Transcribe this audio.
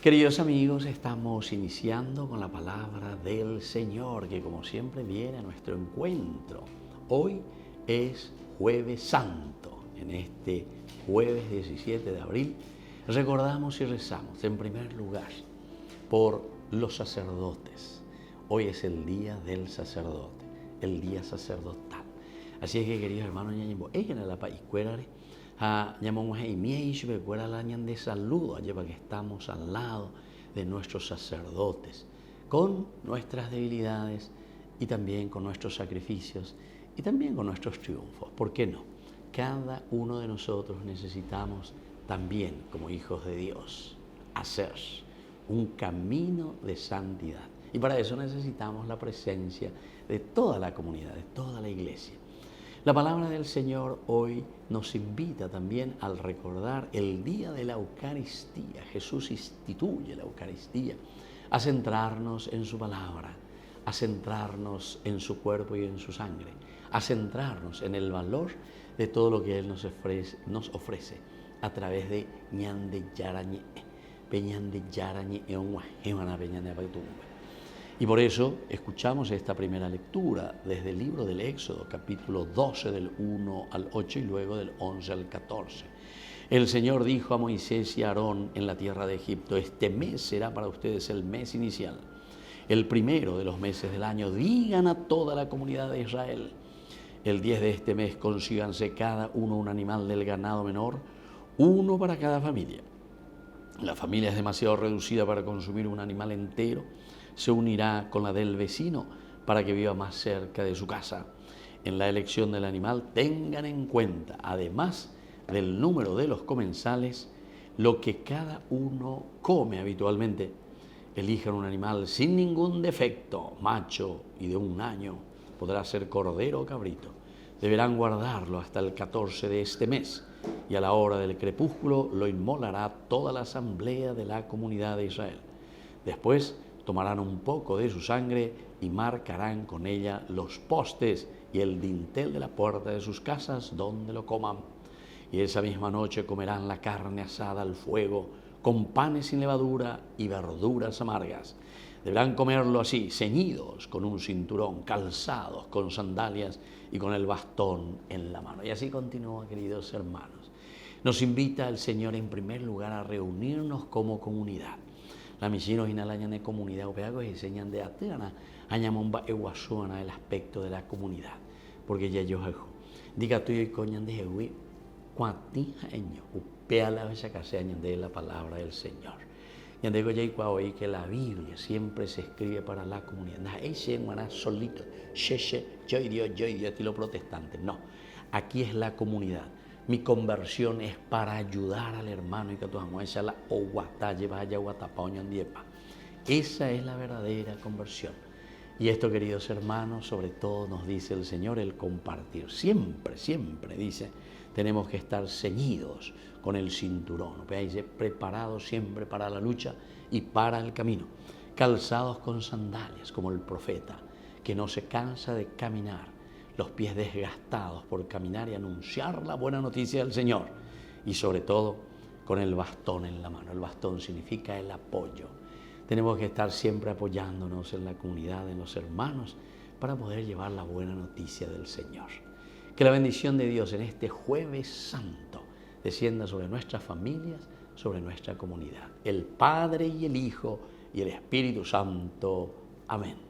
Queridos amigos, estamos iniciando con la palabra del Señor, que como siempre viene a nuestro encuentro. Hoy es Jueves Santo. En este jueves 17 de abril recordamos y rezamos en primer lugar por los sacerdotes. Hoy es el día del sacerdote, el día sacerdotal. Así es que, queridos hermanos, ella en la país llamamos de saludo, allá para que estamos al lado de nuestros sacerdotes, con nuestras debilidades y también con nuestros sacrificios y también con nuestros triunfos. ¿Por qué no? Cada uno de nosotros necesitamos también, como hijos de Dios, hacer un camino de santidad. Y para eso necesitamos la presencia de toda la comunidad, de toda la iglesia. La palabra del Señor hoy nos invita también al recordar el día de la Eucaristía. Jesús instituye la Eucaristía, a centrarnos en su palabra, a centrarnos en su cuerpo y en su sangre, a centrarnos en el valor de todo lo que Él nos ofrece a través de ñande yarañe, peñande yarañe eonguajemana peñande apatumbe. Y por eso escuchamos esta primera lectura desde el libro del Éxodo, capítulo 12, del 1 al 8 y luego del 11 al 14. El Señor dijo a Moisés y a Aarón en la tierra de Egipto: este mes será para ustedes el mes inicial, el primero de los meses del año. Digan a toda la comunidad de Israel: el 10 de este mes consíganse cada uno un animal del ganado menor, uno para cada familia. La familia es demasiado reducida para consumir un animal entero, se unirá con la del vecino para que viva más cerca de su casa. En la elección del animal tengan en cuenta, además del número de los comensales, lo que cada uno come habitualmente. Elijan un animal sin ningún defecto, macho y de 1 año, podrá ser cordero o cabrito. Deberán guardarlo hasta el 14 de este mes, y a la hora del crepúsculo lo inmolará toda la asamblea de la comunidad de Israel. Después tomarán un poco de su sangre y marcarán con ella los postes y el dintel de la puerta de sus casas donde lo coman. Y esa misma noche comerán la carne asada al fuego, con panes sin levadura y verduras amargas. Deberán comerlo así, ceñidos con un cinturón, calzados con sandalias y con el bastón en la mano. Y así continúa, queridos hermanos. Nos invita el Señor en primer lugar a reunirnos como comunidad. La misión inalaña de comunidad opeagos y enseñan de ateana añamomba eguasuana el aspecto de la comunidad, porque ya yo diga tú y coñan de jehui cuatija año upea la vez que se de la palabra del Señor. Y digo ya hoy que la Biblia siempre se escribe para la comunidad. No ese hermana solito, yo y Dios y los protestantes. No, aquí es la comunidad. Mi conversión es para ayudar al hermano y que tu amo esa la oguatalle vaya guatapaño diepa. Esa es la verdadera conversión. Y esto, queridos hermanos, sobre todo nos dice el Señor el compartir. Siempre dice, tenemos que estar ceñidos con el cinturón, preparados siempre para la lucha y para el camino, calzados con sandalias como el profeta, que no se cansa de caminar, los pies desgastados por caminar y anunciar la buena noticia del Señor, y sobre todo con el bastón en la mano. El bastón significa el apoyo. Tenemos que estar siempre apoyándonos en la comunidad, en los hermanos, para poder llevar la buena noticia del Señor. Que la bendición de Dios en este Jueves Santo descienda sobre nuestras familias, sobre nuestra comunidad. El Padre y el Hijo y el Espíritu Santo. Amén.